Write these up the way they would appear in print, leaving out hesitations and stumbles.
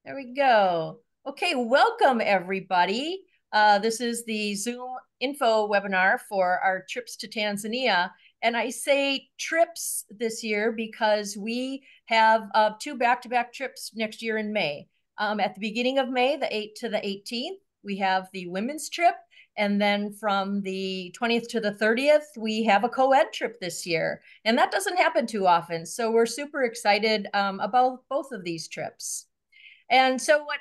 There we go. Okay, welcome everybody. This is the Zoom info webinar for our trips to Tanzania. And I say trips this year because we have two back-to-back trips next year in May. At the beginning of May, the 8th to the 18th, we have the women's trip. And then from the 20th to the 30th, we have a co-ed trip this year. And that doesn't happen too often. So we're super excited about both of these trips. And so what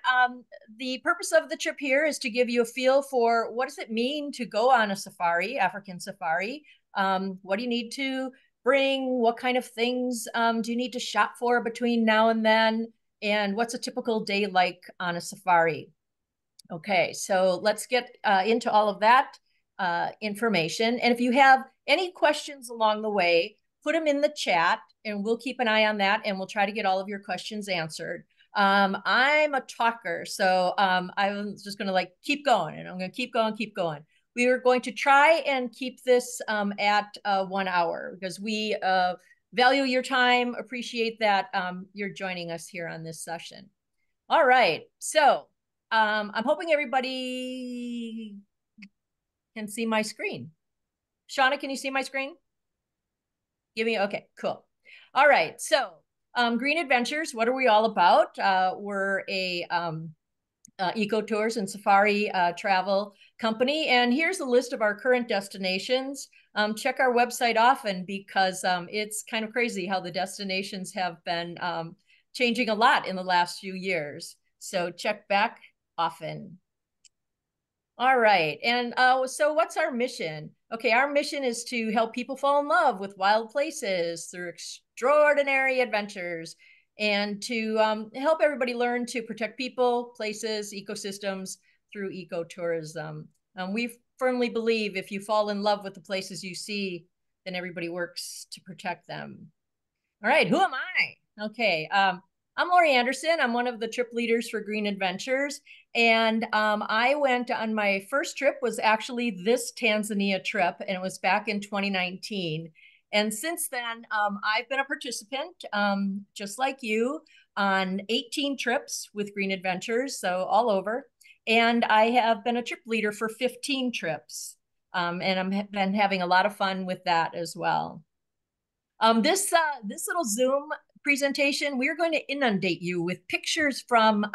the purpose of the trip here is to give you a feel for what does it mean to go on a safari, African safari? What do you need to bring? What kind of things do you need to shop for between now and then? And what's a typical day like on a safari? Okay, so let's get into all of that information. And if you have any questions along the way, put them in the chat and we'll keep an eye on that and we'll try to get all of your questions answered. I'm a talker, so I'm just going to like keep going, and I'm going to keep going, keep going. We are going to try and keep this at 1 hour because we value your time, appreciate that you're joining us here on this session. All right, so I'm hoping everybody can see my screen. Shauna, can you see my screen? Okay, cool. All right, so Green Adventures, what are we all about? We're a eco tours and safari travel company. And here's a list of our current destinations. Check our website often because it's kind of crazy how the destinations have been changing a lot in the last few years. So check back often. All right. And so what's our mission? Okay, our mission is to help people fall in love with wild places through extraordinary adventures and to help everybody learn to protect people, places, ecosystems through ecotourism. We firmly believe if you fall in love with the places you see, then everybody works to protect them. All right, who am I? Okay, I'm Lori Anderson. I'm one of the trip leaders for Green Adventures. And I went on my first trip was actually this Tanzania trip, and it was back in 2019. And since then, I've been a participant, just like you, on 18 trips with Green Adventures, so all over. And I have been a trip leader for 15 trips. And I've been having a lot of fun with that as well. This little Zoom presentation, we're going to inundate you with pictures from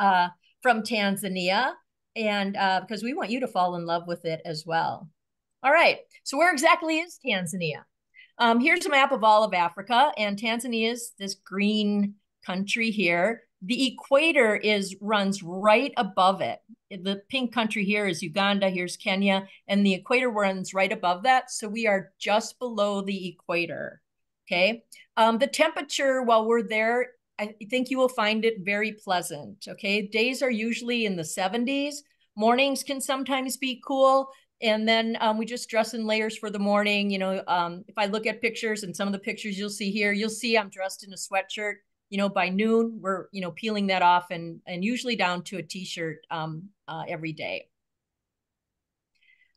Tanzania, and because we want you to fall in love with it as well. All right, so where exactly is Tanzania? Here's a map of all of Africa, and Tanzania is this green country here. The equator runs right above it. The pink country here is Uganda, here's Kenya, and the equator runs right above that. So we are just below the equator. Okay. The temperature while we're there, I think you will find it very pleasant. Okay. Days are usually in the 70s. Mornings can sometimes be cool. And then we just dress in layers for the morning. You know, if I look at pictures and some of the pictures you'll see here, you'll see I'm dressed in a sweatshirt. You know, by noon, we're, you know, peeling that off and usually down to a t-shirt every day.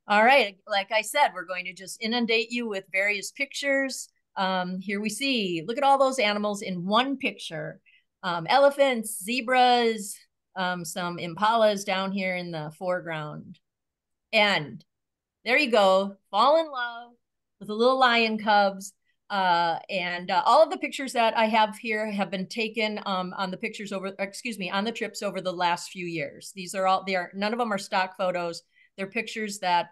All right. Like I said, we're going to just inundate you with various pictures. Here we see, look at all those animals in one picture. Elephants, zebras, some impalas down here in the foreground. And there you go, fall in love with the little lion cubs. All of the pictures that I have here have been taken on the pictures over, excuse me, on the trips over the last few years. These are all, none of them are stock photos. They're pictures that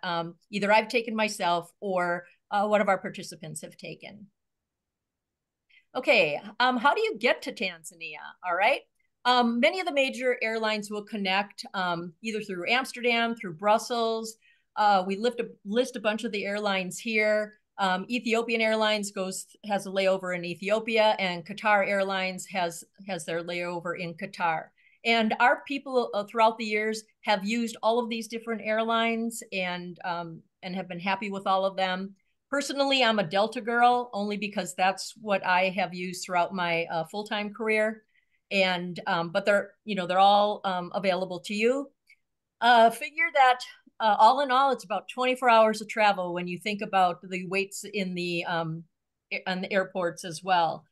either I've taken myself or one of our participants have taken. Okay, how do you get to Tanzania? All right. Many of the major airlines will connect either through Amsterdam, through Brussels. We list a bunch of the airlines here. Ethiopian Airlines has a layover in Ethiopia, and Qatar Airlines has their layover in Qatar. And our people throughout the years have used all of these different airlines and have been happy with all of them. Personally, I'm a Delta girl only because that's what I have used throughout my full-time career. And but they're all available to you. Figure that all in all, it's about 24 hours of travel when you think about the waits in the on the airports as well.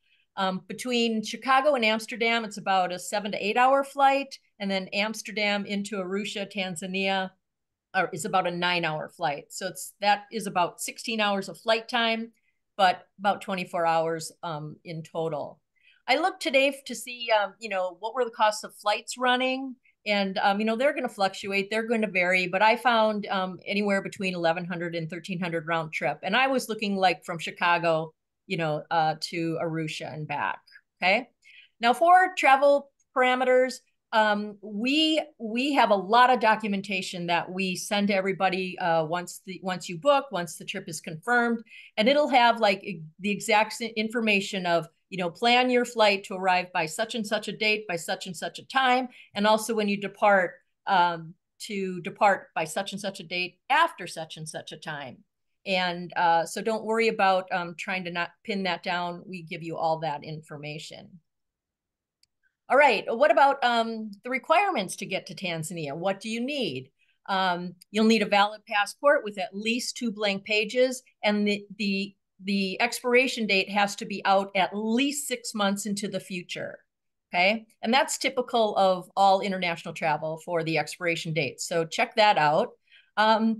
Between Chicago and Amsterdam, it's about a 7 to 8 hour flight. And then Amsterdam into Arusha, Tanzania, is about a 9 hour flight. So that is about 16 hours of flight time, but about 24 hours in total. I looked today to see, what were the costs of flights running. And, they're going to fluctuate. They're going to vary. But I found anywhere between 1,100 and 1,300 round trip. And I was looking like from Chicago, to Arusha and back. Okay. Now for travel parameters, we have a lot of documentation that we send to everybody once you book, once the trip is confirmed, and it'll have like the exact information of, plan your flight to arrive by such and such a date, by such and such a time, and also when you depart, to depart by such and such a date after such and such a time. And so don't worry about trying to not pin that down. We give you all that information. All right, what about the requirements to get to Tanzania? What do you need? You'll need a valid passport with at least 2 blank pages, and the expiration date has to be out at least 6 months into the future. Okay, and that's typical of all international travel for the expiration date. So check that out.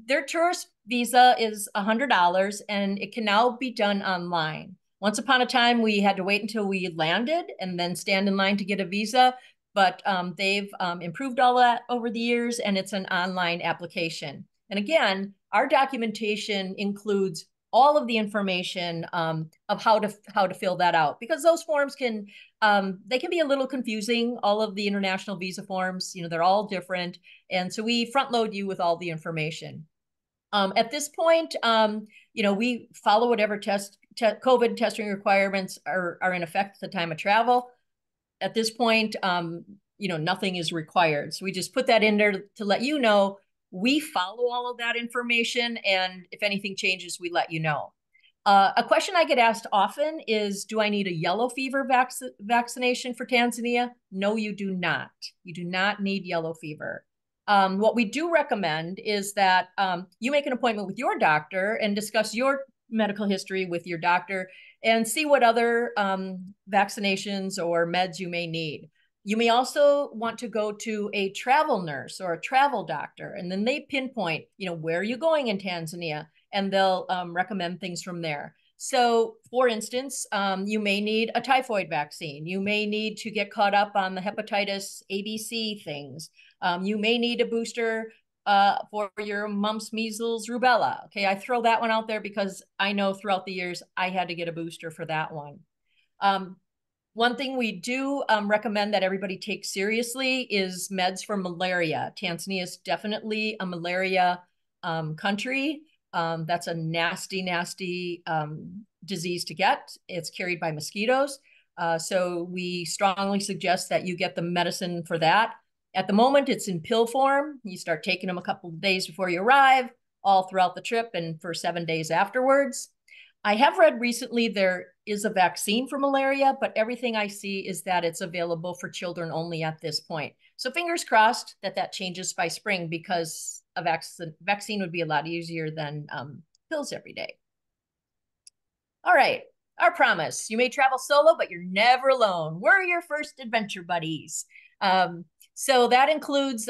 Their tourist visa is $100, and it can now be done online. Once upon a time, we had to wait until we landed and then stand in line to get a visa, but they've improved all that over the years, and it's an online application. And again, our documentation includes all of the information of how to fill that out, because those forms can be a little confusing. All of the international visa forms, they're all different, and so we front load you with all the information. At this point, we follow whatever COVID testing requirements are in effect at the time of travel. At this point, nothing is required. So we just put that in there to let you know we follow all of that information, and if anything changes, we let you know. A question I get asked often is, do I need a yellow fever vaccination for Tanzania? No, you do not. You do not need yellow fever. What we do recommend is that you make an appointment with your doctor and discuss your medical history with your doctor and see what other vaccinations or meds you may need. You may also want to go to a travel nurse or a travel doctor, and then they pinpoint, where are you going in Tanzania? And they'll recommend things from there. So, for instance, you may need a typhoid vaccine. You may need to get caught up on the hepatitis ABC things. You may need a booster for your mumps, measles, rubella. Okay, I throw that one out there because I know throughout the years I had to get a booster for that one. One thing we do recommend that everybody take seriously is meds for malaria. Tanzania is definitely a malaria country. That's a nasty, nasty disease to get. It's carried by mosquitoes. So we strongly suggest that you get the medicine for that. At the moment, it's in pill form. You start taking them a couple of days before you arrive, all throughout the trip, and for 7 days afterwards. I have read recently there is a vaccine for malaria, but everything I see is that it's available for children only at this point. So fingers crossed that changes by spring, because a vaccine would be a lot easier than pills every day. All right, our promise. You may travel solo, but you're never alone. We're your first adventure buddies. So that includes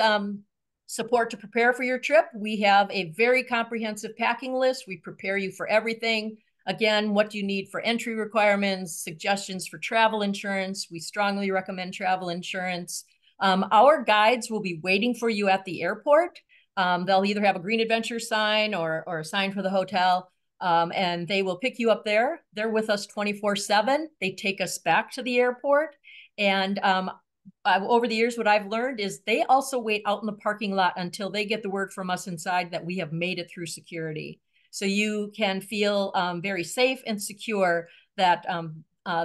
support to prepare for your trip. We have a very comprehensive packing list. We prepare you for everything. Again, what do you need for entry requirements, suggestions for travel insurance? We strongly recommend travel insurance. Our guides will be waiting for you at the airport. They'll either have a Green Adventures sign or a sign for the hotel, and they will pick you up there. They're with us 24/7. They take us back to the airport. And over the years, what I've learned is they also wait out in the parking lot until they get the word from us inside that we have made it through security. So you can feel very safe and secure that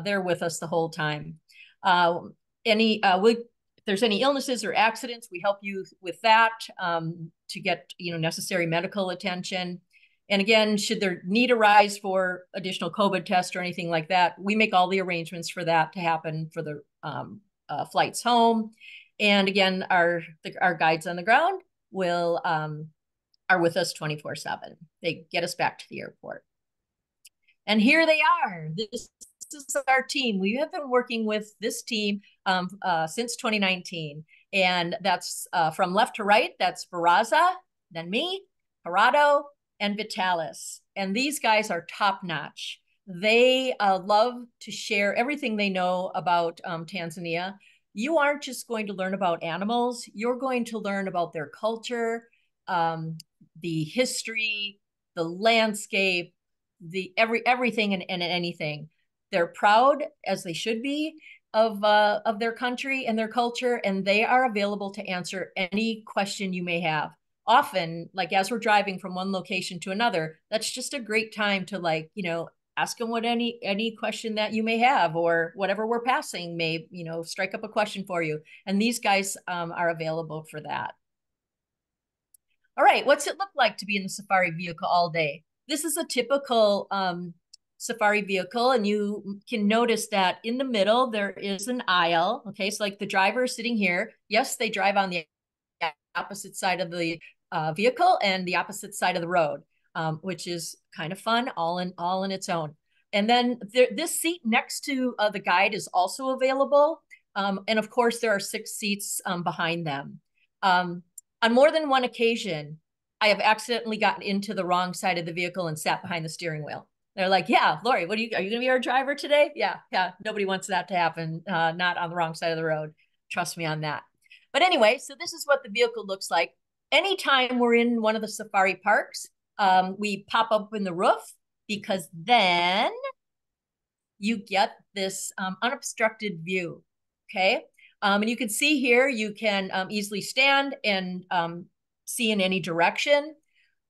they're with us the whole time. If there's any illnesses or accidents, we help you with that to get necessary medical attention. And again, should there need arise for additional COVID tests or anything like that, we make all the arrangements for that to happen for the flights home. And again, our guides on the ground are with us 24/7. They get us back to the airport. And here they are. This is our team. We have been working with this team since 2019. And that's from left to right. That's Barraza, then me, Parado, and Vitalis. And these guys are top notch. They love to share everything they know about Tanzania. You aren't just going to learn about animals, you're going to learn about their culture, the history, the landscape, the everything and anything. They're proud, as they should be, of their country and their culture, and they are available to answer any question you may have. Often, like as we're driving from one location to another, that's just a great time to, like, ask them what any question that you may have, or whatever we're passing may, strike up a question for you. And these guys are available for that. All right, what's it look like to be in the safari vehicle all day? This is a typical safari vehicle, and you can notice that in the middle there is an aisle. Okay, so like the driver is sitting here. Yes, they drive on the opposite side of the vehicle and the opposite side of the road, which is kind of fun, all in its own. And then this seat next to the guide is also available, and of course there are 6 seats behind them. On more than one occasion, I have accidentally gotten into the wrong side of the vehicle and sat behind the steering wheel. They're like, "Yeah, Lori, are you going to be our driver today?" Yeah. Nobody wants that to happen. Not on the wrong side of the road. Trust me on that. But anyway, so this is what the vehicle looks like. Anytime we're in one of the safari parks, we pop up in the roof, because then you get this unobstructed view. Okay. And you can see here, you can easily stand and see in any direction.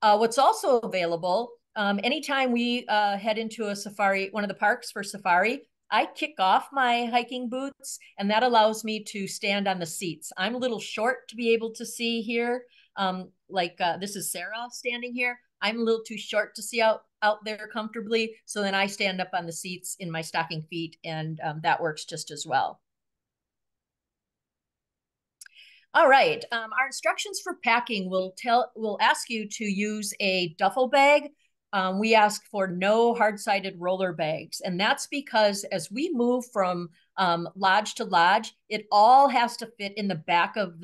What's also available, anytime we head into a safari, one of the parks for safari, I kick off my hiking boots, and that allows me to stand on the seats. I'm a little short to be able to see here. This is Sarah standing here. I'm a little too short to see out there comfortably. So then I stand up on the seats in my stocking feet, and that works just as well. All right. Our instructions for packing will ask you to use a duffel bag. We ask for no hard-sided roller bags, and that's because as we move from lodge to lodge, it all has to fit in the back of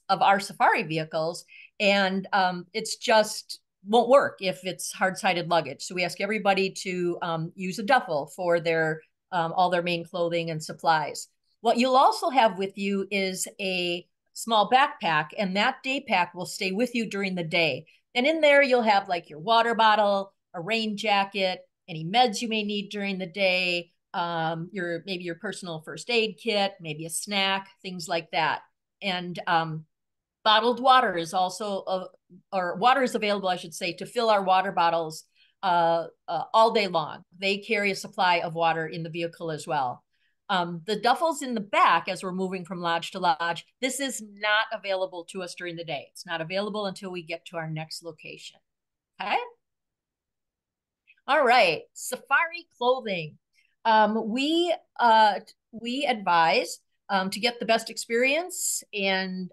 our safari vehicles, and it's just won't work if it's hard-sided luggage. So we ask everybody to use a duffel for their all their main clothing and supplies. What you'll also have with you is a small backpack, and that day pack will stay with you during the day. And in there, you'll have like your water bottle, a rain jacket, any meds you may need during the day, maybe your personal first aid kit, maybe a snack, things like that. And bottled water is also, or water is available, I should say, to fill our water bottles all day long. They carry a supply of water in the vehicle as well. The duffels in the back, as we're moving from lodge to lodge, this is not available to us during the day. It's not available until we get to our next location. Okay. All right. Safari clothing. We advise to get the best experience and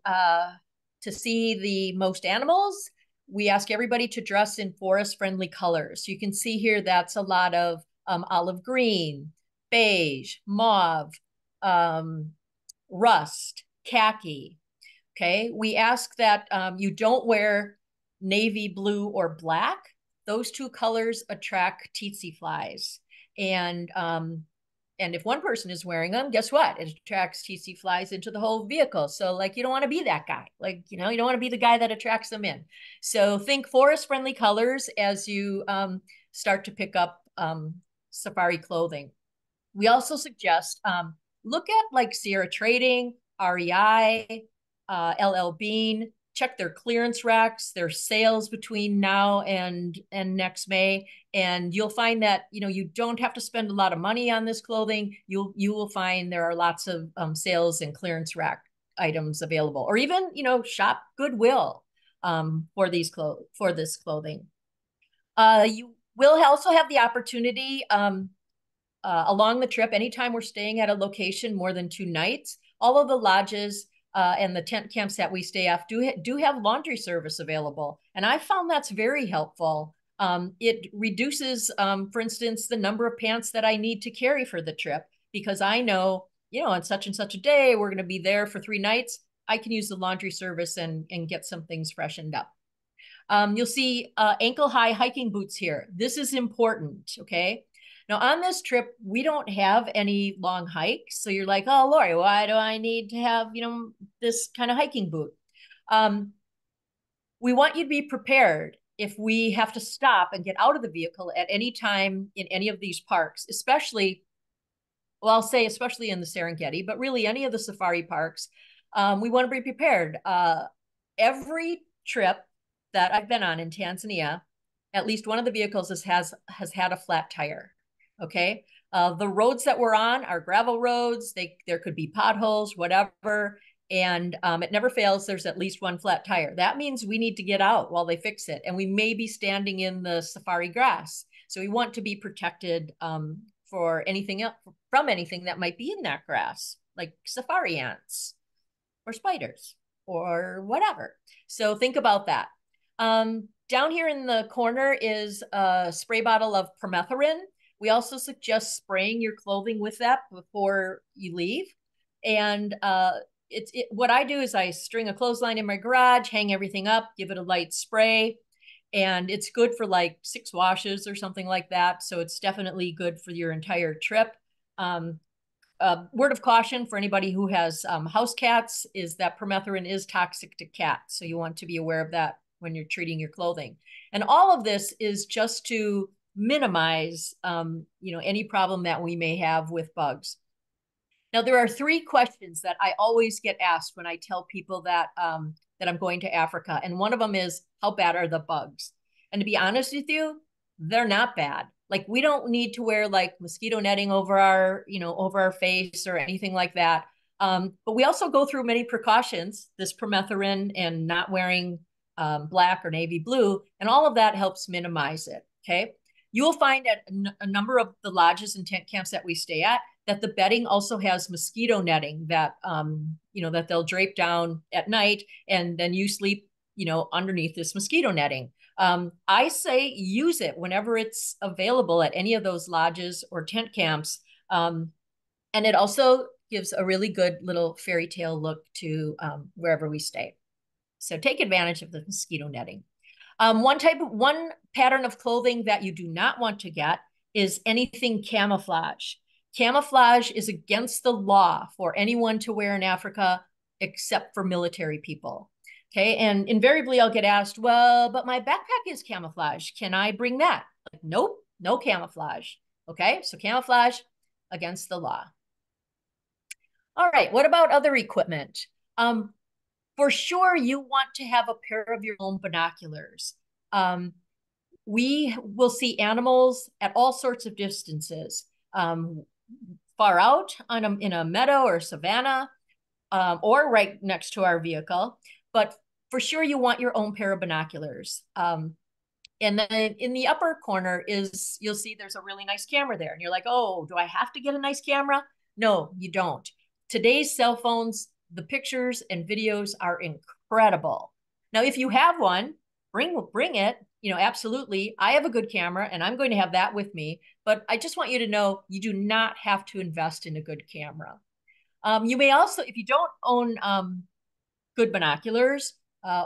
to see the most animals. We ask everybody to dress in forest-friendly colors. So you can see here that's a lot of olive green, beige, mauve, rust, khaki. Okay, we ask that you don't wear navy blue or black. Those 2 colors attract tsetse flies. And if one person is wearing them, guess what? It attracts tsetse flies into the whole vehicle. So like, you don't want to be that guy. Like, you don't want to be the guy that attracts them in. So think forest-friendly colors as you start to pick up safari clothing. We also suggest look at like Sierra Trading, REI, LL Bean. Check their clearance racks, their sales between now and next May, and you'll find that you don't have to spend a lot of money on this clothing. You will find there are lots of sales and clearance rack items available, or even shop Goodwill for this clothing. You will also have the opportunity along the trip, anytime we're staying at a location more than 2 nights, all of the lodges and the tent camps that we stay at do have laundry service available. And I found that's very helpful. It reduces, for instance, the number of pants that I need to carry for the trip because I know, on such and such a day, we're going to be there for 3 nights. I can use the laundry service and get some things freshened up. You'll see ankle high hiking boots here. This is important, okay? Now, on this trip, we don't have any long hikes. So you're like, oh, Lori, why do I need to have, this kind of hiking boot? We want you to be prepared if we have to stop and get out of the vehicle at any time in any of these parks, especially, well, I'll say especially in the Serengeti, but really any of the safari parks. We want to be prepared. Every trip that I've been on in Tanzania, at least one of the vehicles has had a flat tire. Okay. The roads that we're on are gravel roads. There could be potholes, whatever. And it never fails. There's at least one flat tire. That means we need to get out while they fix it. And we may be standing in the safari grass. So we want to be protected for anything else, from anything that might be in that grass, like safari ants or spiders or whatever. So think about that. Down here in the corner is a spray bottle of permethrin. We also suggest spraying your clothing with that before you leave. And what I do is I string a clothesline in my garage, hang everything up, give it a light spray, and it's good for like 6 washes or something like that. So it's definitely good for your entire trip. Word of caution for anybody who has house cats is that permethrin is toxic to cats. So you want to be aware of that when you're treating your clothing. And all of this is just to minimize, any problem that we may have with bugs. Now, there are 3 questions that I always get asked when I tell people that that I'm going to Africa. And one of them is, how bad are the bugs? And to be honest with you, they're not bad. Like, we don't need to wear like mosquito netting over our face or anything like that. But we also go through many precautions, this permethrin and not wearing black or navy blue, and all of that helps minimize it. Okay. You will find at a number of the lodges and tent camps that we stay at that the bedding also has mosquito netting that that they'll drape down at night, and then you sleep underneath this mosquito netting. I say use it whenever it's available at any of those lodges or tent camps, and it also gives a really good little fairy tale look to wherever we stay. So take advantage of the mosquito netting. One pattern of clothing that you do not want to get is anything camouflage. Camouflage is against the law for anyone to wear in Africa except for military people. Okay. And invariably I'll get asked, well, but my backpack is camouflage. Can I bring that? Like, nope, no camouflage. Okay. So camouflage against the law. All right. What about other equipment? For sure, you want to have a pair of your own binoculars. We will see animals at all sorts of distances, far out in a meadow or savanna, or right next to our vehicle. But for sure, you want your own pair of binoculars. And then in the upper corner you'll see there's a really nice camera there. And you're like, oh, do I have to get a nice camera? No, you don't. Today's cell phones, the pictures and videos are incredible. Now, if you have one, bring it, absolutely. I have a good camera and I'm going to have that with me, but I just want you to know you do not have to invest in a good camera. You may also, if you don't own good binoculars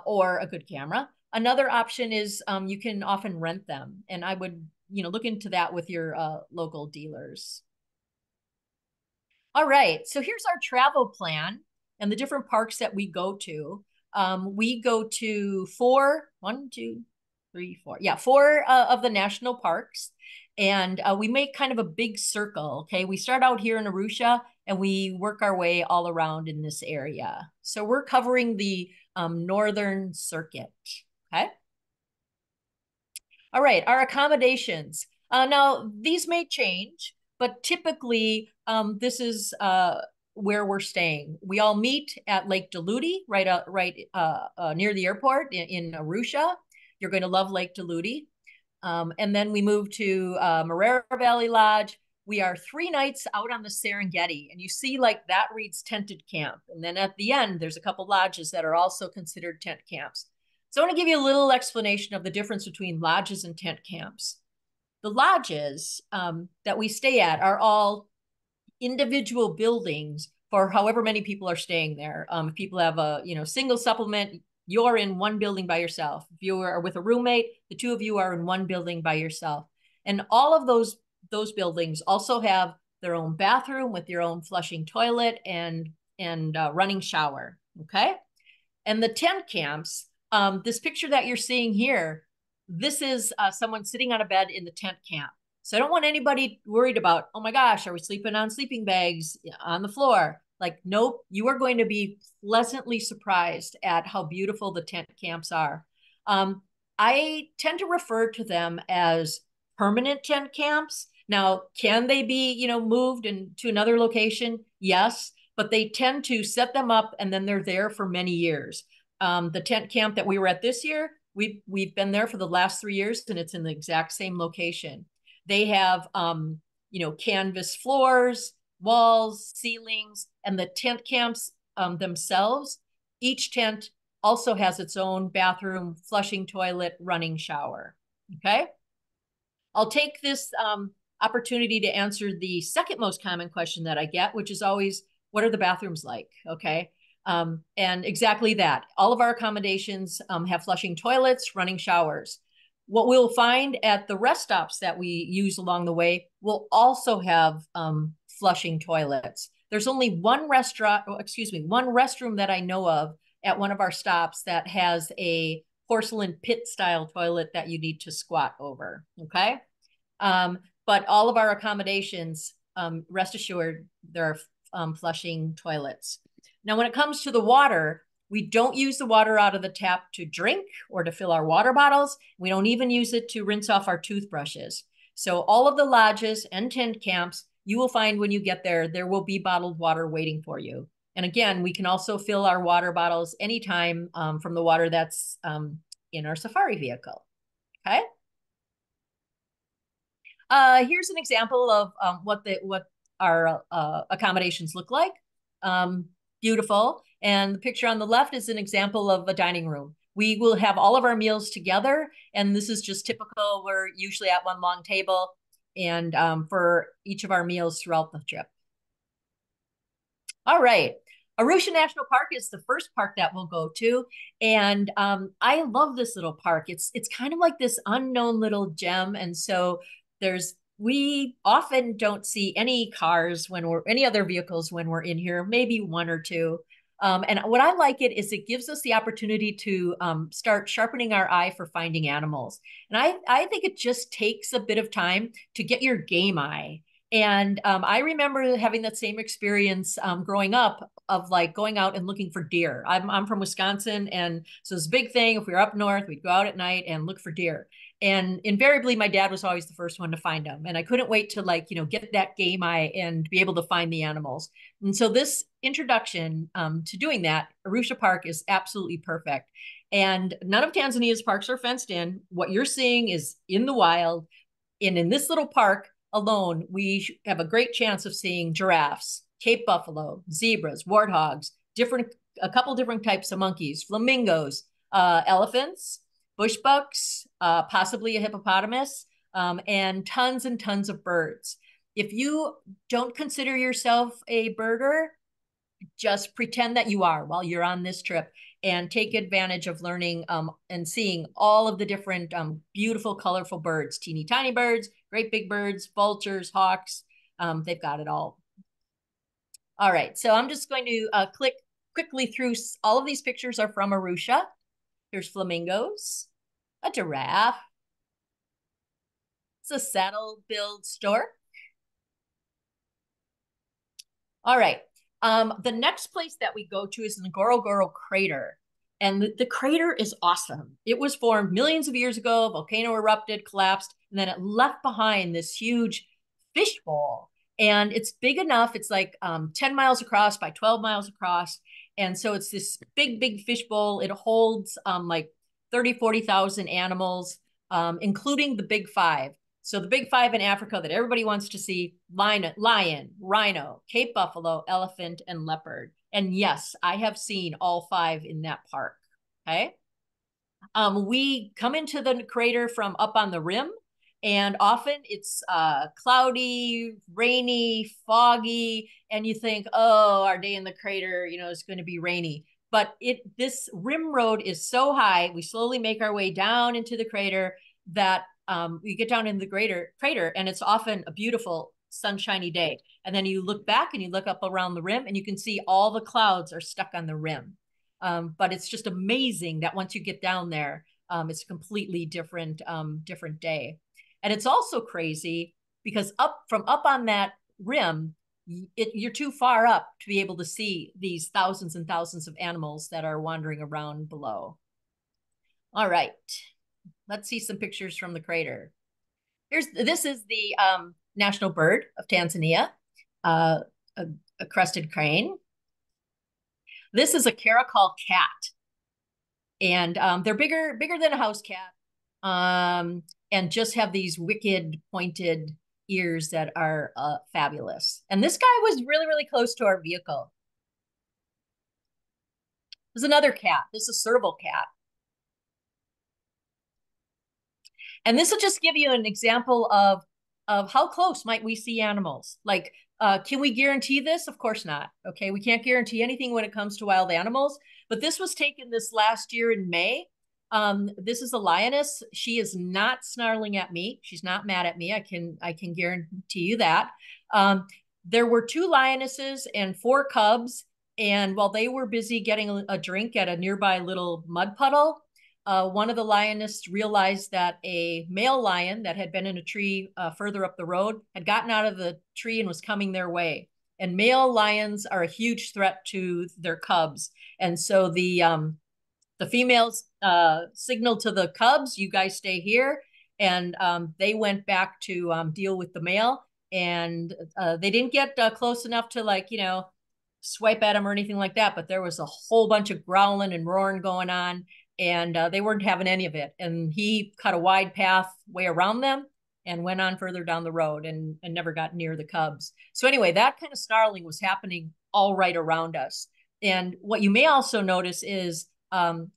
or a good camera, another option is you can often rent them. And I would, look into that with your local dealers. All right, so here's our travel plan and the different parks that we go to. We go to four of the national parks. And we make kind of a big circle, okay? We start out here in Arusha and we work our way all around in this area. So we're covering the northern circuit, okay? All right, our accommodations. Now, these may change, but typically this is where we're staying. We all meet at Lake Diluti, right near the airport in Arusha. You're going to love Lake Diluti. And then we move to Marera Valley Lodge. We are 3 nights out on the Serengeti, and you see like that reads tented camp. And then at the end, there's a couple lodges that are also considered tent camps. So I want to give you a little explanation of the difference between lodges and tent camps. The lodges that we stay at are all individual buildings for however many people are staying there. If people have a single supplement, you're in one building by yourself. If you are with a roommate, the two of you are in one building by yourself. And all of those buildings also have their own bathroom with your own flushing toilet and running shower. Okay. And the tent camps, this picture that you're seeing here, this is someone sitting on a bed in the tent camp. So I don't want anybody worried about, oh my gosh, are we sleeping on sleeping bags on the floor? Like, nope, you are going to be pleasantly surprised at how beautiful the tent camps are. I tend to refer to them as permanent tent camps. Now, can they be, moved to another location? Yes, but they tend to set them up and then they're there for many years. The tent camp that we were at this year, we've been there for the last 3 years and it's in the exact same location. They have, canvas floors, walls, ceilings, and the tent camps themselves. Each tent also has its own bathroom, flushing toilet, running shower. Okay. I'll take this opportunity to answer the second most common question that I get, which is always, what are the bathrooms like? Okay. And exactly that. All of our accommodations have flushing toilets, running showers. What we'll find at the rest stops that we use along the way will also have flushing toilets. There's only one one restroom that I know of at one of our stops that has a porcelain pit style toilet that you need to squat over. Okay. But all of our accommodations, rest assured, there are flushing toilets. Now, when it comes to the water, we don't use the water out of the tap to drink or to fill our water bottles. We don't even use it to rinse off our toothbrushes. So all of the lodges and tent camps, you will find when you get there, there will be bottled water waiting for you. And again, we can also fill our water bottles anytime from the water that's in our safari vehicle. Okay. Here's an example of what our accommodations look like. Beautiful. And the picture on the left is an example of a dining room. We will have all of our meals together, and this is just typical. We're usually at one long table and for each of our meals throughout the trip. All right. Arusha National Park is the first park that we'll go to. And I love this little park. It's kind of like this unknown little gem. And so we often don't see any cars any other vehicles when we're in here, maybe one or two. And what I like it is it gives us the opportunity to start sharpening our eye for finding animals. And I think it just takes a bit of time to get your game eye. And I remember having that same experience growing up of like going out and looking for deer. I'm from Wisconsin. And so it's a big thing. If we were up north, we'd go out at night and look for deer. And invariably, my dad was always the first one to find them. And I couldn't wait to get that game eye and be able to find the animals. And so this introduction to doing that, Arusha Park is absolutely perfect. And none of Tanzania's parks are fenced in. What you're seeing is in the wild. And in this little park alone, we have a great chance of seeing giraffes, Cape buffalo, zebras, warthogs, a couple different types of monkeys, flamingos, elephants, bush bucks, possibly a hippopotamus, and tons of birds. If you don't consider yourself a birder, just pretend that you are while you're on this trip and take advantage of learning and seeing all of the different beautiful, colorful birds, teeny tiny birds, great big birds, vultures, hawks. They've got it all. All right, so I'm just going to click quickly through. All of these pictures are from Arusha. Here's flamingos, a giraffe. It's a saddle-billed stork. All right. The next place that we go to is the Ngorongoro crater. And the crater is awesome. It was formed millions of years ago. A volcano erupted, collapsed, and then it left behind this huge fishbowl. And it's big enough. It's like 10 miles across by 12 miles across. And so it's this big fishbowl. It holds like 40,000 animals, including the big five. So the big five in Africa that everybody wants to see: lion, rhino, Cape buffalo, elephant, and leopard. And yes, I have seen all five in that park. Okay. We come into the crater from up on the rim, and often it's cloudy, rainy, foggy, and you think, oh, our day in the crater, is going to be rainy. But this rim road is so high, we slowly make our way down into the crater that we get down in the crater, and it's often a beautiful sunshiny day. And then you look back and you look up around the rim, and you can see all the clouds are stuck on the rim. But it's just amazing that once you get down there, it's a completely different day. And it's also crazy because up on that rim, you're too far up to be able to see these thousands and thousands of animals that are wandering around below. All right, let's see some pictures from the crater. This is the national bird of Tanzania, uh, a, a crested crane. This is a caracal cat, and they're bigger than a house cat, and just have these wicked pointed ears that are fabulous. And this guy was really, really close to our vehicle. There's another cat. This is a serval cat. And this will just give you an example of how close might we see animals. Like, can we guarantee this? Of course not. Okay, we can't guarantee anything when it comes to wild animals. But this was taken this last year in May. This is a lioness. She is not snarling at me. She's not mad at me. I can guarantee you that. There were two lionesses and four cubs. And while they were busy getting a drink at a nearby little mud puddle, one of the lionists realized that a male lion that had been in a tree further up the road had gotten out of the tree and was coming their way. And male lions are a huge threat to their cubs. And so the females signaled to the cubs, "You guys stay here." And they went back to deal with the male. And they didn't get close enough to, like, swipe at him or anything like that. But there was a whole bunch of growling and roaring going on, and they weren't having any of it. And he cut a wide path way around them and went on further down the road and never got near the cubs. So anyway, that kind of snarling was happening all right around us. And what you may also notice is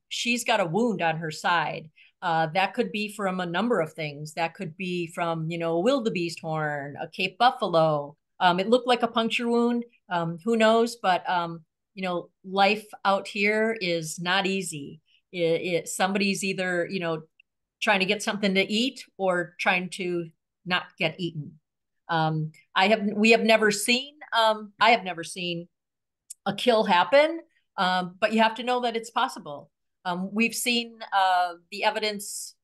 she's got a wound on her side. That could be from a number of things. That could be from, a wildebeest horn, a Cape buffalo. It looked like a puncture wound. Who knows? But, life out here is not easy. Somebody's either, trying to get something to eat or trying to not get eaten. We have never seen, I have never seen a kill happen, but you have to know that it's possible. We've seen the evidence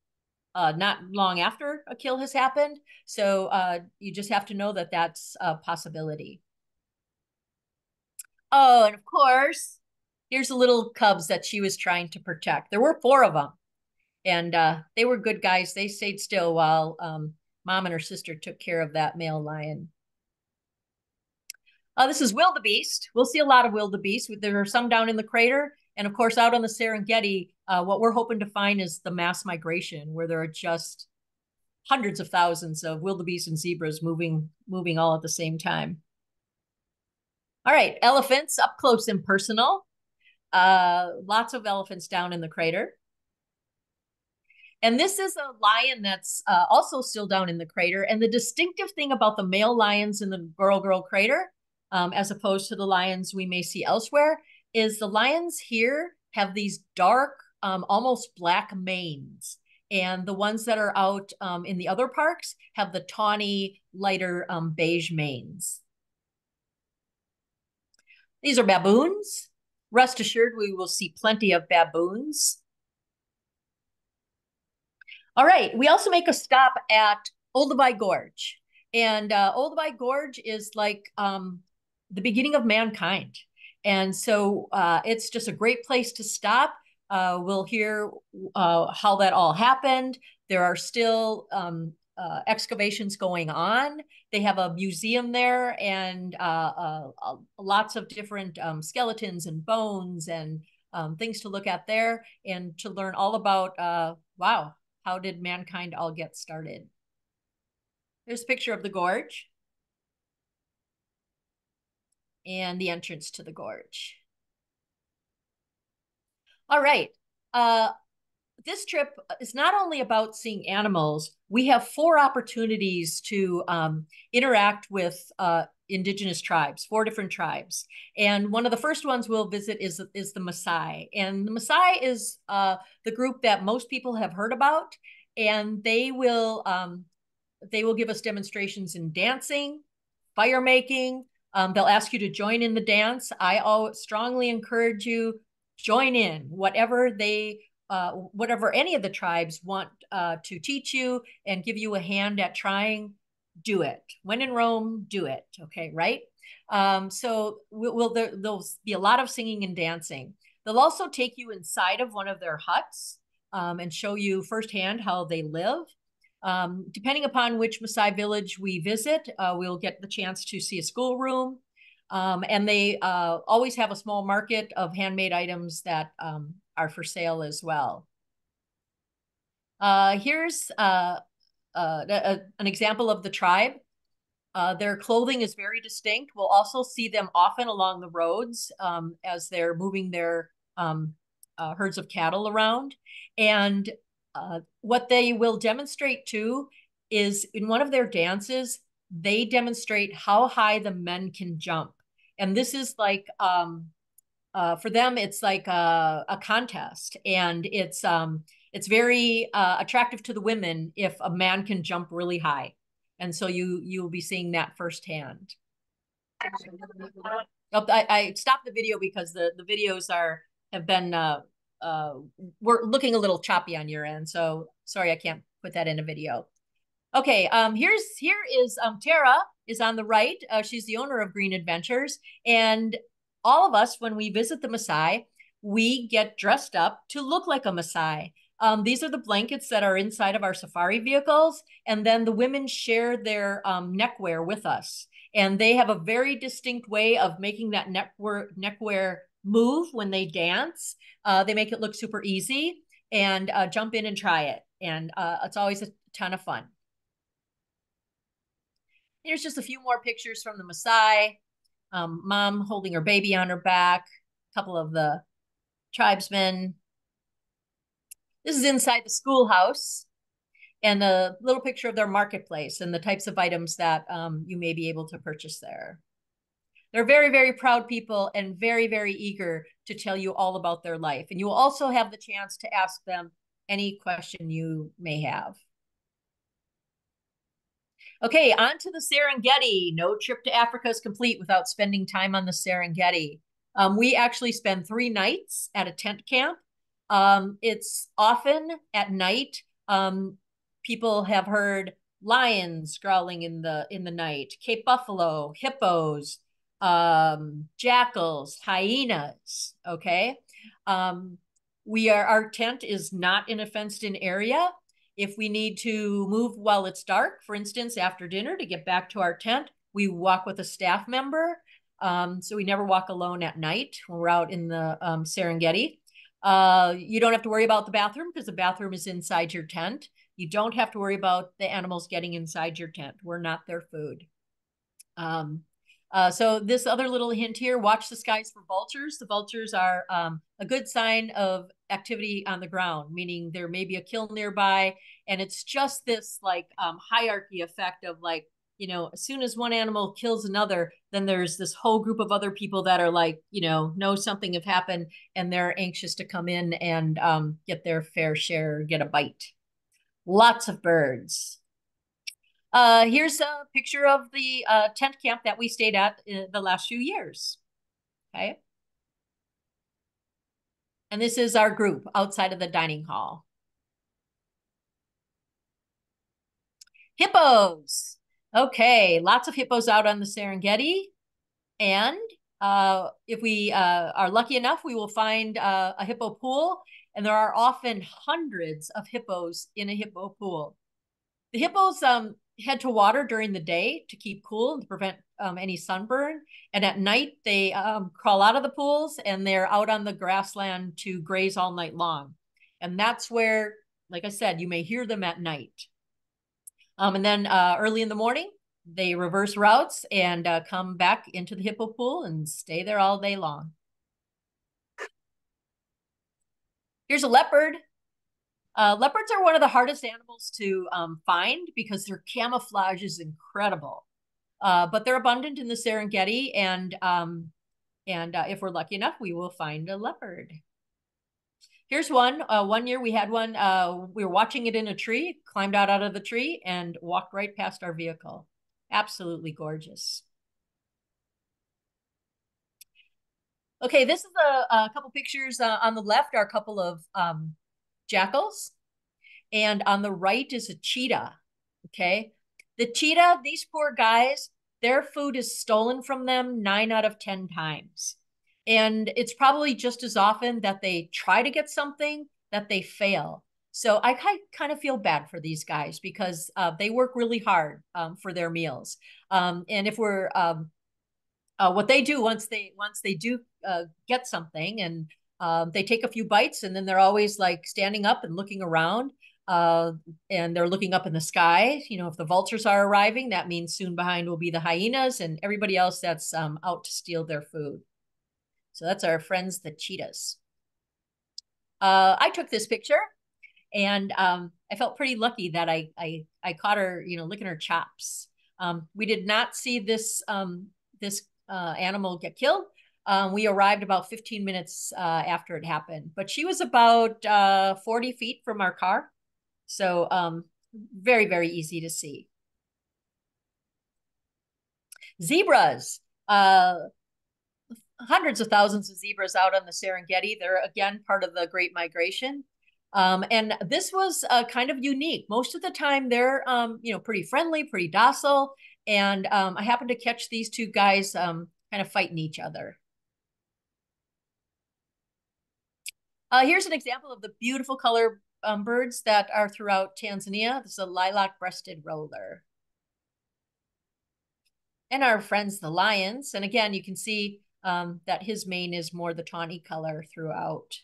not long after a kill has happened. So you just have to know that that's a possibility. Oh, and of course, here's the little cubs that she was trying to protect. There were four of them, and they were good guys. They stayed still while mom and her sister took care of that male lion. This is wildebeest. We'll see a lot of wildebeest. There are some down in the crater, and of course, out on the Serengeti. What we're hoping to find is the mass migration, where there are just hundreds of thousands of wildebeest and zebras moving all at the same time. All right, elephants up close and personal. Lots of elephants down in the crater. And this is a lion that's also still down in the crater. And the distinctive thing about the male lions in the Girl crater, as opposed to the lions we may see elsewhere, is the lions here have these dark, almost black manes. And the ones that are out in the other parks have the tawny, lighter beige manes. These are baboons. Rest assured, we will see plenty of baboons. All right, we also make a stop at Olduvai Gorge. And Olduvai Gorge is like the beginning of mankind. And so it's just a great place to stop. We'll hear how that all happened. There are still excavations going on. They have a museum there, and lots of different skeletons and bones and things to look at there, and to learn all about, wow, how did mankind all get started? There's a picture of the gorge and the entrance to the gorge. All right. this trip is not only about seeing animals, we have 4 opportunities to interact with indigenous tribes, 4 different tribes. And one of the first ones we'll visit is the Maasai. And the Maasai is the group that most people have heard about. And they will give us demonstrations in dancing, fire making. They'll ask you to join in the dance. I strongly encourage you, join in whatever any of the tribes want to teach you and give you a hand at trying. Do it. When in Rome, do it. Okay, right? There'll be a lot of singing and dancing. They'll also take you inside of one of their huts and show you firsthand how they live. Depending upon which Maasai village we visit, we'll get the chance to see a schoolroom. And they always have a small market of handmade items that are for sale as well. Here's an example of the tribe. Their clothing is very distinct. We'll also see them often along the roads as they're moving their herds of cattle around. And what they will demonstrate too is in one of their dances, they demonstrate how high the men can jump. And this is like, for them, it's like a contest. And it's very attractive to the women if a man can jump really high. And so you'll be seeing that firsthand. Oh, I stopped the video because the videos have been we're looking a little choppy on your end. So sorry, I can't put that in a video. Okay, here is Tara is on the right. She's the owner of Green Adventures. And all of us, when we visit the Maasai, we get dressed up to look like a Maasai. These are the blankets that are inside of our safari vehicles. And then the women share their neckwear with us. And they have a very distinct way of making that neckwear move when they dance. They make it look super easy, and jump in and try it. And it's always a ton of fun. Here's just a few more pictures from the Maasai. Mom holding her baby on her back, a couple of the tribesmen. This is inside the schoolhouse, and a little picture of their marketplace and the types of items that you may be able to purchase there. They're very, very proud people and very, very eager to tell you all about their life. And you will also have the chance to ask them any question you may have. Okay, on to the Serengeti. No trip to Africa is complete without spending time on the Serengeti. We actually spend 3 nights at a tent camp. It's often at night. People have heard lions growling in the night, Cape buffalo, hippos, jackals, hyenas. Okay. Our tent is not in a fenced-in area. If we need to move while it's dark, for instance, after dinner to get back to our tent, we walk with a staff member. So we never walk alone at night when we're out in the Serengeti. You don't have to worry about the bathroom because the bathroom is inside your tent. You don't have to worry about the animals getting inside your tent. We're not their food. So this other little hint here, watch the skies for vultures. The vultures are a good sign of activity on the ground, meaning there may be a kill nearby. And it's just this like hierarchy effect of like, as soon as one animal kills another, then there's this whole group of other people that are like, know something have happened, and they're anxious to come in and get their fair share, get a bite. Lots of birds. Here's a picture of the tent camp that we stayed at in the last few years. Okay. And this is our group outside of the dining hall. Hippos. Okay, lots of hippos out on the Serengeti. And if we are lucky enough, we will find a hippo pool. And there are often hundreds of hippos in a hippo pool. The hippos head to water during the day to keep cool and to prevent any sunburn. And at night, they crawl out of the pools and they're out on the grassland to graze all night long. And that's where, like I said, you may hear them at night. And then early in the morning, they reverse routes and come back into the hippo pool and stay there all day long. Here's a leopard. Leopards are one of the hardest animals to find because their camouflage is incredible. But they're abundant in the Serengeti, and if we're lucky enough, we will find a leopard. Here's one. One year we had one. We were watching it in a tree, climbed out of the tree, and walked right past our vehicle. Absolutely gorgeous. Okay, this is a couple pictures. On the left are a couple of jackals, and on the right is a cheetah. Okay, the cheetah, these poor guys, their food is stolen from them 9 out of 10 times. And it's probably just as often that they try to get something that they fail. So I kind of feel bad for these guys because they work really hard for their meals. And if we're what they do once they do get something, and they take a few bites, and then they're always like standing up and looking around, uh, and they're looking up in the sky. You know, if the vultures are arriving, that means soon behind will be the hyenas and everybody else that's out to steal their food. So that's our friends, the cheetahs. I took this picture, and I felt pretty lucky that I caught her, you know, licking her chops. We did not see this animal get killed. We arrived about 15 minutes after it happened, but she was about 40 feet from our car. So very, very easy to see. Zebras. Hundreds of thousands of zebras out on the Serengeti. They're again part of the Great Migration. And this was kind of unique. Most of the time, they're you know, pretty friendly, pretty docile. And I happened to catch these two guys kind of fighting each other. Here's an example of the beautiful color birds that are throughout Tanzania. This is a lilac-breasted roller. And our friends, the lions. And again, you can see that his mane is more the tawny color throughout.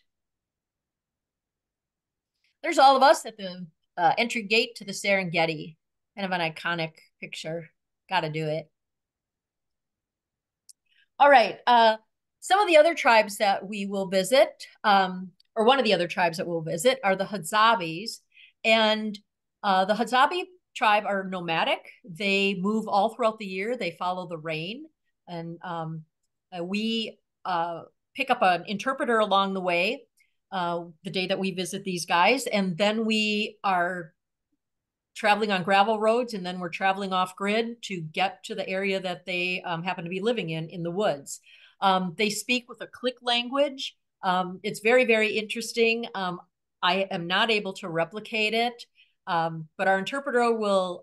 There's all of us at the entry gate to the Serengeti. Kind of an iconic picture. Got to do it. All right. Some of the other tribes that we will visit, or one of the other tribes that we'll visit, are the Hadzabis. And the Hadzabi tribe are nomadic. They move all throughout the year. They follow the rain. And we pick up an interpreter along the way the day that we visit these guys. And then we are traveling on gravel roads, and then we're traveling off grid to get to the area that they happen to be living in the woods. They speak with a click language. It's very, very interesting. I am not able to replicate it, but our interpreter will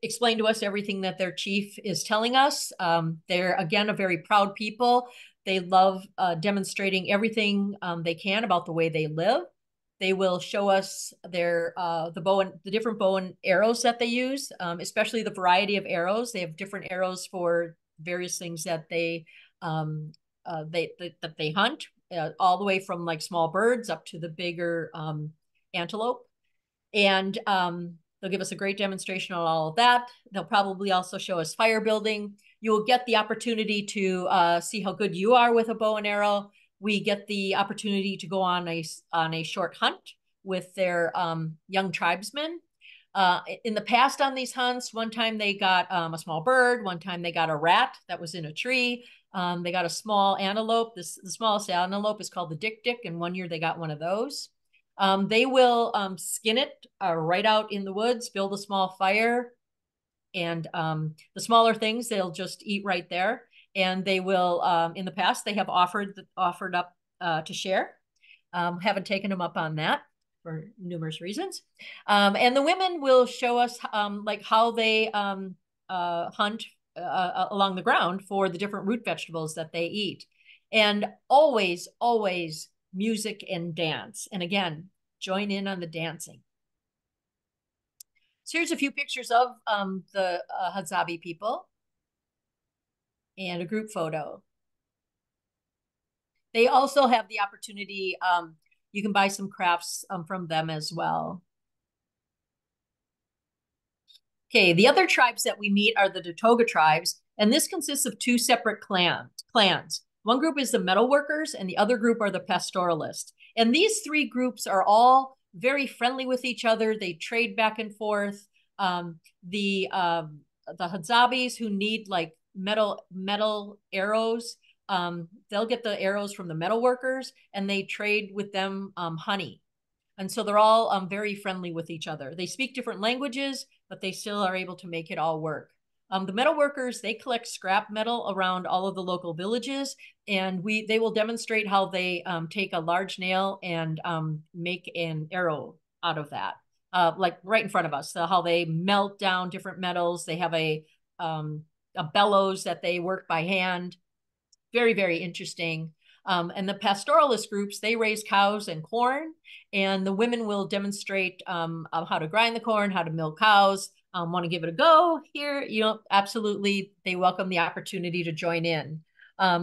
explain to us everything that their chief is telling us. They're, again, a very proud people. They love demonstrating everything they can about the way they live. They will show us their the different bow and arrows that they use, especially the variety of arrows. They have different arrows for various things that they hunt, all the way from like small birds up to the bigger antelope. And they'll give us a great demonstration on all of that. They'll probably also show us fire building. You will get the opportunity to see how good you are with a bow and arrow. We get the opportunity to go on a short hunt with their young tribesmen. In the past on these hunts, one time they got a small bird, one time they got a rat that was in a tree. They got a small antelope. The smallest antelope is called the dik-dik, and one year they got one of those. They will skin it right out in the woods, build a small fire, and the smaller things they'll just eat right there. And they will, in the past, they have offered up to share. Haven't taken them up on that for numerous reasons. And the women will show us like how they hunt along the ground for the different root vegetables that they eat. And always, always music and dance. And again, join in on the dancing. So here's a few pictures of the Hadzabi people and a group photo. They also have the opportunity, you can buy some crafts from them as well. Okay, the other tribes that we meet are the Datoga tribes, and this consists of two separate clans. One group is the metalworkers, and the other group are the pastoralists. And these three groups are all very friendly with each other. They trade back and forth. Um, the Hadzabis who need like metal arrows, they'll get the arrows from the metal workers and they trade with them honey. And so they're all very friendly with each other. They speak different languages, but they still are able to make it all work. The metal workers, they collect scrap metal around all of the local villages, and they will demonstrate how they take a large nail and make an arrow out of that, like right in front of us. So how they melt down different metals. They have a bellows that they work by hand. Very, very interesting. And the pastoralist groups, they raise cows and corn, and the women will demonstrate how to grind the corn, how to milk cows. Want to give it a go here? Absolutely. They welcome the opportunity to join in.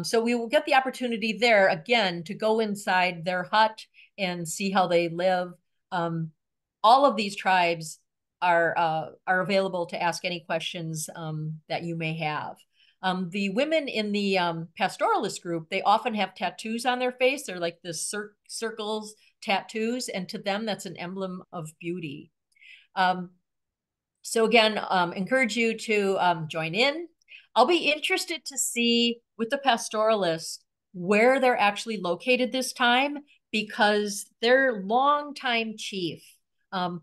So we will get the opportunity there again to go inside their hut and see how they live. All of these tribes are available to ask any questions that you may have. The women in the pastoralist group, they often have tattoos on their face. They're like the circles tattoos, and to them, that's an emblem of beauty. So again, encourage you to join in. I'll be interested to see with the pastoralists where they're actually located this time, because their longtime chief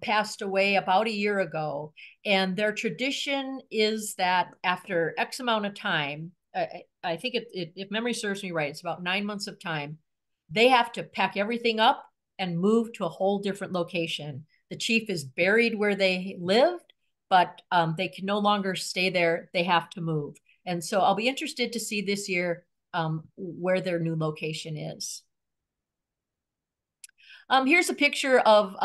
passed away about a year ago. And their tradition is that after X amount of time, I think if memory serves me right, it's about 9 months of time, they have to pack everything up and move to a whole different location. The chief is buried where they lived, but they can no longer stay there. They have to move. And so I'll be interested to see this year where their new location is. Here's a picture of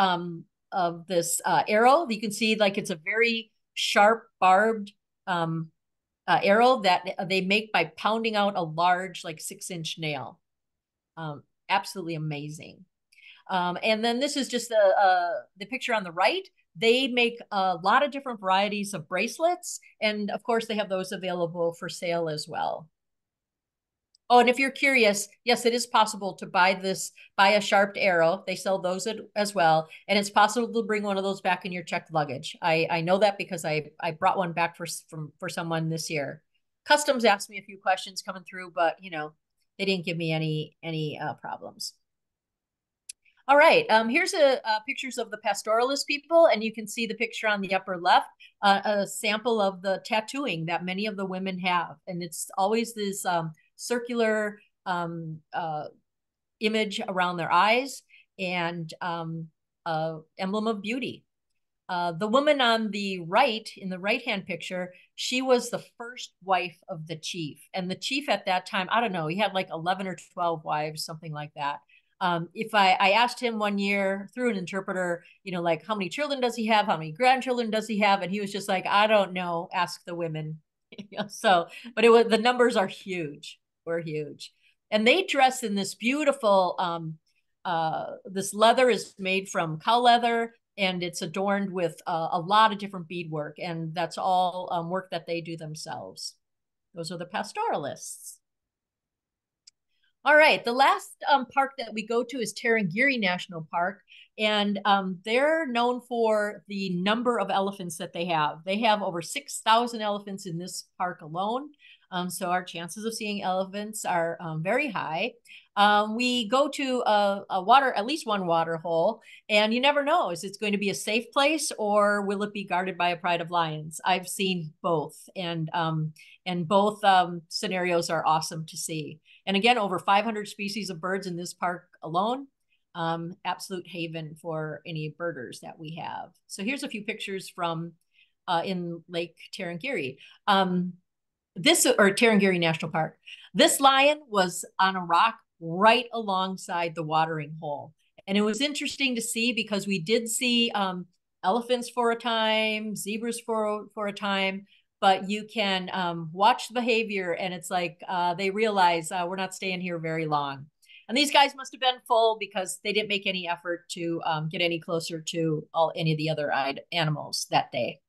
this arrow. You can see like it's a very sharp barbed arrow that they make by pounding out a large like 6-inch nail. Absolutely amazing. And then this is just the picture on the right. They make a lot of different varieties of bracelets. And of course, they have those available for sale as well. Oh, and if you're curious, yes, it is possible to buy a sharpened arrow. They sell those as well. And it's possible to bring one of those back in your checked luggage. I know that because I brought one back for someone this year. Customs asked me a few questions coming through, but they didn't give me any problems. All right, here's pictures of the pastoralist people, and you can see the picture on the upper left, a sample of the tattooing that many of the women have. And it's always this circular image around their eyes and emblem of beauty. The woman on the right, in the right-hand picture, she was the first wife of the chief. And the chief at that time, I don't know, he had like 11 or 12 wives, something like that. If I asked him one year through an interpreter, like how many children does he have? How many grandchildren does he have? And he was just like, I don't know, ask the women. So, but the numbers are huge. We're huge. And they dress in this beautiful, this leather is made from cow leather, and it's adorned with a lot of different beadwork. And that's all work that they do themselves. Those are the pastoralists. All right, the last park that we go to is Tarangire National Park, and they're known for the number of elephants that they have. They have over 6,000 elephants in this park alone, so our chances of seeing elephants are very high. We go to at least one water hole, and you never know, is it going to be a safe place or will it be guarded by a pride of lions? I've seen both, and both scenarios are awesome to see. And again, over 500 species of birds in this park alone. Absolute haven for any birders that we have. So here's a few pictures from in Lake Tarangire. Tarangire National Park. This lion was on a rock right alongside the watering hole. And it was interesting to see because we did see elephants for a time, zebras for a time, but you can watch the behavior and it's like they realize we're not staying here very long. And these guys must have been full because they didn't make any effort to get any closer to any of the other animals that day.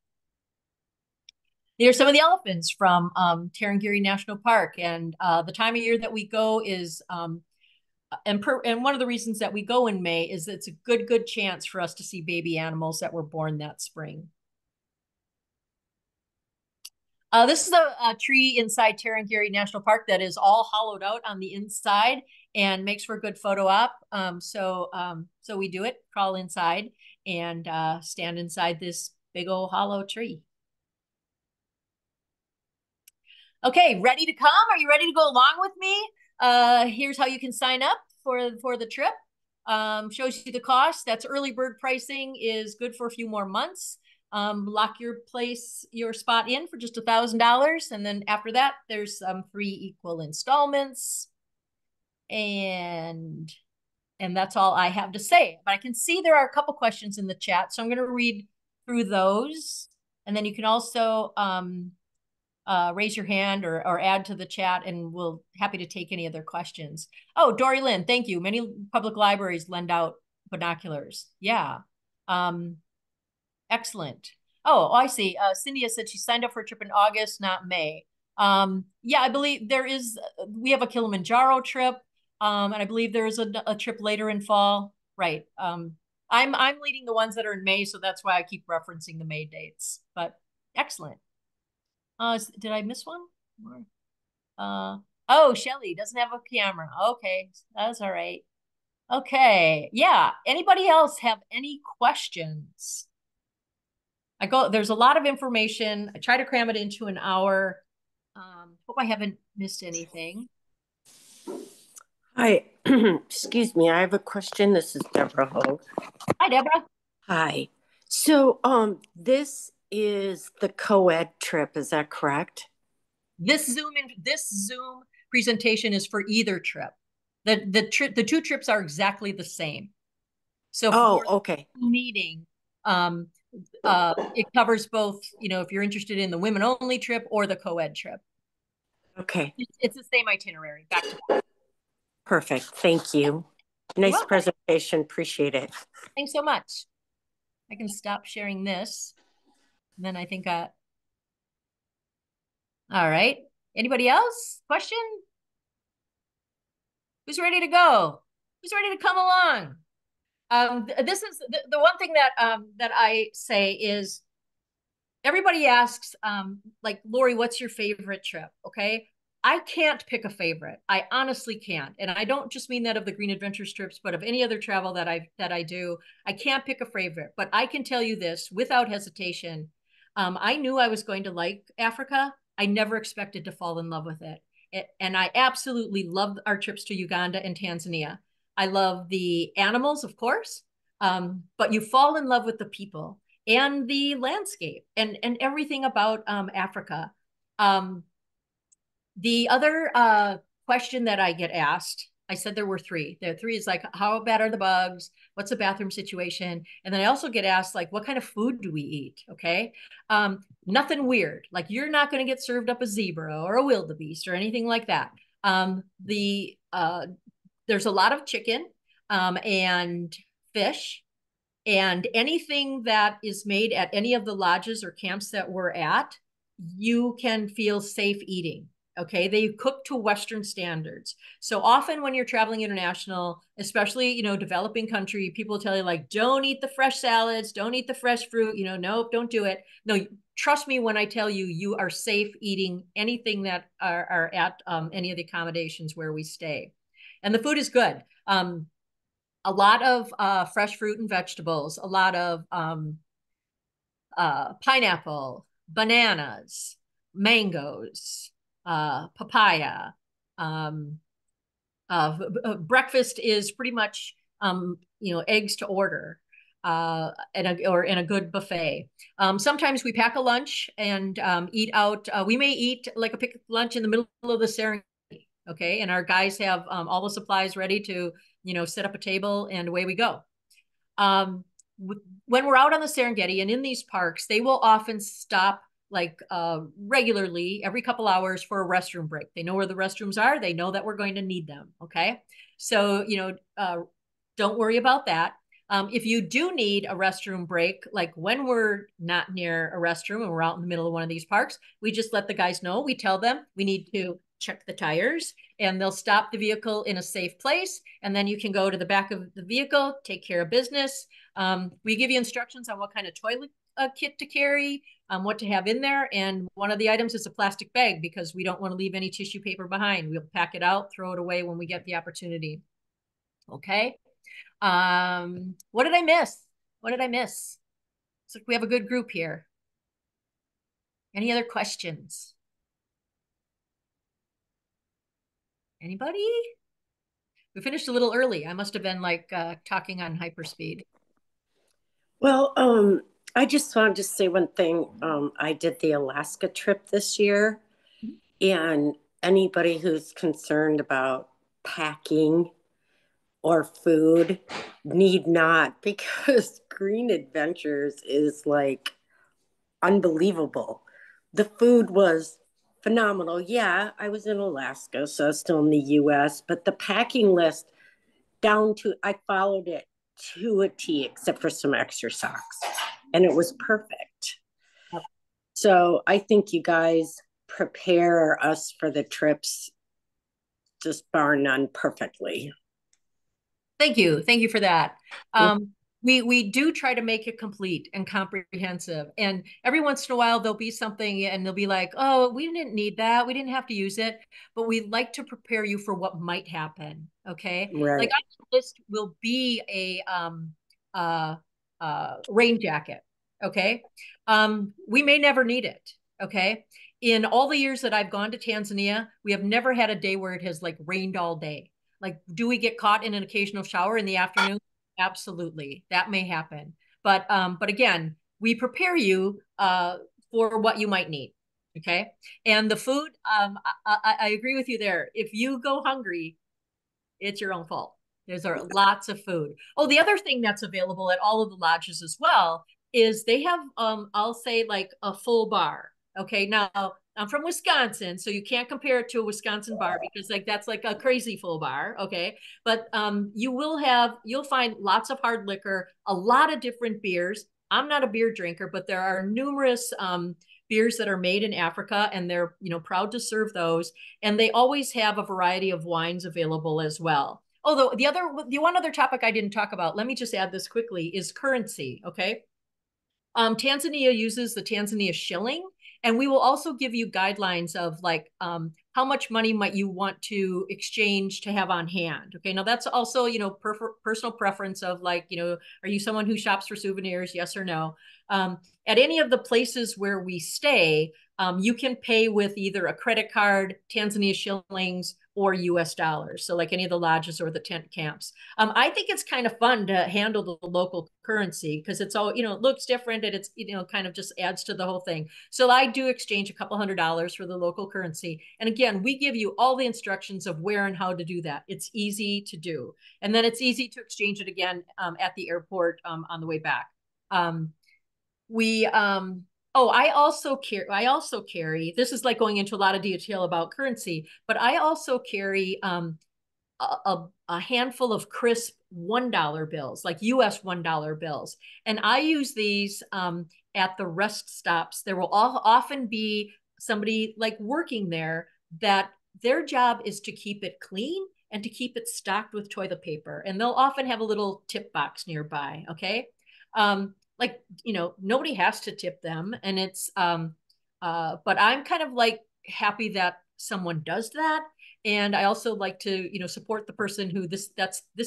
Here are some of the elephants from Tarangire National Park. And the time of year that we go is and one of the reasons that we go in May is it's a good chance for us to see baby animals that were born that spring. This is a tree inside Tarangire National Park that is all hollowed out on the inside and makes for a good photo op. So we do it, crawl inside and stand inside this big old hollow tree. Okay, ready to come? Are you ready to go along with me? Here's how you can sign up for the trip. Shows you the cost. That's early bird pricing, is good for a few more months. Lock your spot in for just $1,000, and then after that, there's 3 equal installments, and that's all I have to say. But I can see there are a couple questions in the chat, so I'm going to read through those, and then you can also raise your hand or add to the chat, and we'll happy to take any other questions. Oh, Dory Lynn, thank you. Many public libraries lend out binoculars. Yeah. Excellent. Oh, I see. Cynthia said she signed up for a trip in August, not May. Yeah, I believe we have a Kilimanjaro trip, and I believe there is a trip later in fall. Right. I'm leading the ones that are in May, so that's why I keep referencing the May dates. But excellent. Did I miss one? Oh, Shelly doesn't have a camera. Okay, that's all right. Okay, yeah. Anybody else have any questions? There's a lot of information. I try to cram it into an hour. Hope I haven't missed anything. Hi, excuse me. I have a question. This is Deborah Hogue. Hi, Deborah. Hi. So, this is the co-ed trip. Is that correct? This Zoom presentation is for either trip. The two trips are exactly the same. So for okay. the meeting, it covers both, if you're interested in the women only trip or the co-ed trip. Okay. It's the same itinerary, back to back. Perfect. Thank you. Nice presentation. Appreciate it. Thanks so much. I can stop sharing this. And then I think, all right. Anybody else? Question? Who's ready to go? Who's ready to come along? This is the one thing that I say is everybody asks, like, Lori, what's your favorite trip? Okay. I can't pick a favorite. I honestly can't. And I don't just mean that of the Green Adventures trips, but of any other travel that I do. I can't pick a favorite, but I can tell you this without hesitation. I knew I was going to like Africa. I never expected to fall in love with it. And I absolutely love our trips to Uganda and Tanzania. I love the animals, of course, but you fall in love with the people and the landscape and everything about Africa. The other question that I get asked, I said there were 3. The 3 is like, how bad are the bugs? What's the bathroom situation? And then I also get asked, like, what kind of food do we eat? Okay. Nothing weird. Like, you're not going to get served up a zebra or a wildebeest or anything like that. There's a lot of chicken and fish. And anything that is made at any of the lodges or camps that we're at, you can feel safe eating. Okay. They cook to Western standards. So often when you're traveling international, especially, developing country, people tell you, like, don't eat the fresh salads, don't eat the fresh fruit, nope, don't do it. No, trust me when I tell you, you are safe eating anything that are at any of the accommodations where we stay. And the food is good. A lot of fresh fruit and vegetables, a lot of pineapple, bananas, mangoes, papaya. Breakfast is pretty much, eggs to order in a good buffet. Sometimes we pack a lunch and eat out. We may eat like a picnic lunch in the middle of the Serengeti. Okay. And our guys have all the supplies ready to, set up a table and away we go. When we're out on the Serengeti and in these parks, they will often stop like regularly every couple hours for a restroom break. They know where the restrooms are. They know that we're going to need them. Okay. So, don't worry about that. If you do need a restroom break, like when we're not near a restroom and we're out in the middle of one of these parks, we just let the guys know. We tell them we need to check the tires, and they'll stop the vehicle in a safe place. And then you can go to the back of the vehicle, take care of business. We give you instructions on what kind of toilet kit to carry, what to have in there. And one of the items is a plastic bag because we don't want to leave any tissue paper behind. We'll pack it out, throw it away when we get the opportunity. Okay. What did I miss? What did I miss? So we have a good group here. Any other questions? Anybody? We finished a little early. I must have been like talking on hyperspeed. Well, I just wanted to say one thing. I did the Alaska trip this year, and anybody who's concerned about packing or food need not, because Green Adventures is like unbelievable. The food was phenomenal. Yeah, I was in Alaska, so I was still in the US, but the packing list down to, I followed it to a T, except for some extra socks, and it was perfect. So I think you guys prepare us for the trips, just bar none, perfectly. Thank you. Thank you for that. We do try to make it complete and comprehensive. And every once in a while, there'll be something and they'll be like, oh, we didn't need that. We didn't have to use it. But we like to prepare you for what might happen. Okay. Like Right. on the list will be a rain jacket. Okay. We may never need it. Okay. In all the years that I've gone to Tanzania, we have never had a day where it has like rained all day. Like, do we get caught in an occasional shower in the afternoon? Absolutely, that may happen. But again, we prepare you for what you might need. Okay, and the food, I agree with you there. If you go hungry, it's your own fault. There's lots of food. Oh, the other thing that's available at all of the lodges as well is they have, I'll say like a full bar. Okay, now I'm from Wisconsin, so you can't compare it to a Wisconsin bar because like that's like a crazy full bar. Okay, but you'll find lots of hard liquor, a lot of different beers. I'm not a beer drinker, but there are numerous beers that are made in Africa, and they're proud to serve those. And they always have a variety of wines available as well. Although the one other topic I didn't talk about, let me just add this quickly, is currency. Okay. Tanzania uses the Tanzania shilling, and we will also give you guidelines of like how much money might you want to exchange to have on hand. Okay, now that's also personal preference of like are you someone who shops for souvenirs? Yes or no. At any of the places where we stay, you can pay with either a credit card, Tanzania shillings, or US dollars. So like any of the lodges or the tent camps. I think it's kind of fun to handle the local currency because it's all, it looks different and it's, kind of just adds to the whole thing. So I do exchange a couple $100s for the local currency. And again, we give you all the instructions of where and how to do that. It's easy to do. And then it's easy to exchange it again at the airport on the way back. We Oh, I also carry, this is like going into a lot of detail about currency, but I also carry a handful of crisp $1 bills, like US $1 bills. And I use these at the rest stops. There will often be somebody like working there that their job is to keep it clean and to keep it stocked with toilet paper. And they'll often have a little tip box nearby. Okay. Like, nobody has to tip them. And but I'm kind of like happy that someone does that. And I also like to, support the person who this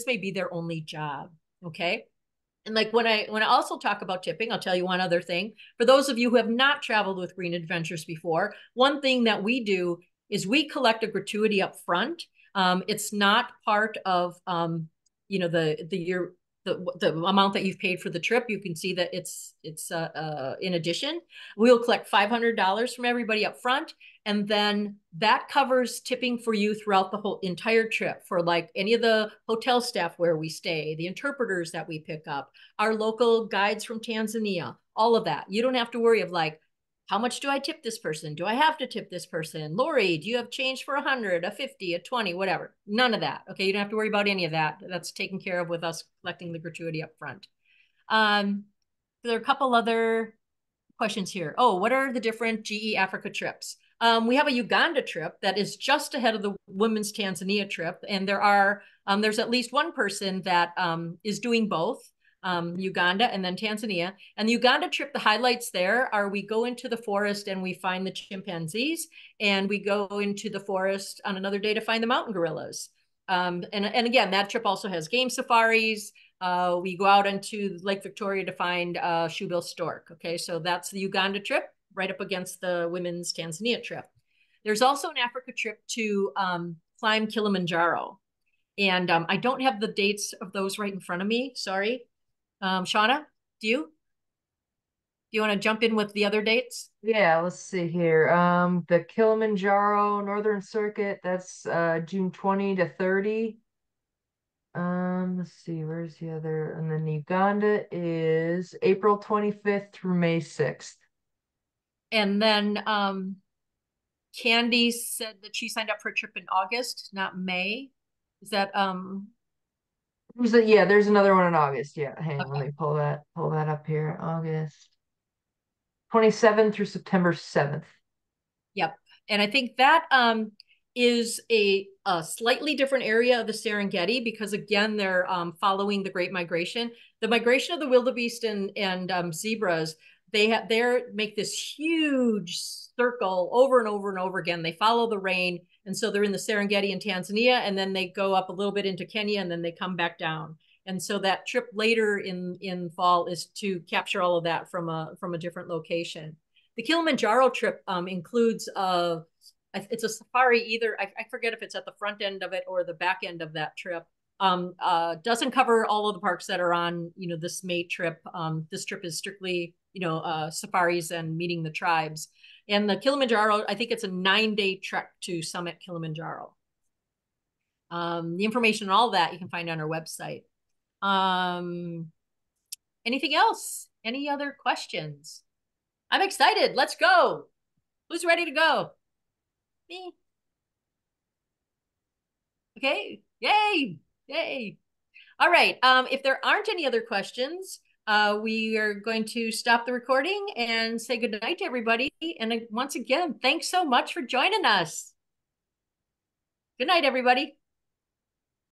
may be their only job. Okay. And like when I also talk about tipping, I'll tell you one other thing. For those of you who have not traveled with Green Adventures before, one thing that we do is we collect a gratuity up front. It's not part of the year the amount that you've paid for the trip. You can see that it's in addition. We'll collect $500 from everybody up front, and then that covers tipping for you throughout the whole entire trip for like any of the hotel staff where we stay, the interpreters that we pick up, our local guides from Tanzania, all of that. You don't have to worry of like, how much do I tip this person? Do I have to tip this person? Lori, do you have change for 100, a 50, a 20, whatever? None of that. Okay. You don't have to worry about any of that. That's taken care of with us collecting the gratuity up front. There are a couple other questions here. Oh, what are the different GE Africa trips? We have a Uganda trip that is just ahead of the women's Tanzania trip, and there's at least one person that is doing both, Uganda and then Tanzania. And the Uganda trip, the highlights there are we go into the forest and we find the chimpanzees, and we go into the forest on another day to find the mountain gorillas. And again, that trip also has game safaris. We go out into Lake Victoria to find shoebill stork. Okay, so that's the Uganda trip, right up against the women's Tanzania trip. There's also an Africa trip to climb Kilimanjaro. And I don't have the dates of those right in front of me. Sorry. Shauna, do you? Do you want to jump in with the other dates? Yeah, let's see here. The Kilimanjaro Northern Circuit, that's June 20 to 30. Let's see, where's the other? And then Uganda is April 25th through May 6th. And then Candy said that she signed up for a trip in August, not May. Is that Yeah, there's another one in August. Yeah, hang on, let okay? me pull that up here. August 27th through September 7th. Yep. And I think that is a slightly different area of the Serengeti because, again, they're following the Great Migration. The migration of the wildebeest and zebras, they make this huge circle over and over and over again. They follow the rain. And so they're in the Serengeti in Tanzania, and then they go up a little bit into Kenya, and then they come back down. And so that trip later in fall is to capture all of that from a different location. The Kilimanjaro trip includes it's a safari either. I forget if it's at the front end of it or the back end of that trip. Doesn't cover all of the parks that are on this May trip. This trip is strictly safaris and meeting the tribes. And the Kilimanjaro, I think it's a 9-day trek to summit Kilimanjaro. The information on all that you can find on our website. Anything else? Any other questions? I'm excited. Let's go. Who's ready to go? Me. Okay. Yay. Yay. All right. If there aren't any other questions, we are going to stop the recording and say good night to everybody. And once again, thanks so much for joining us. Good night, everybody.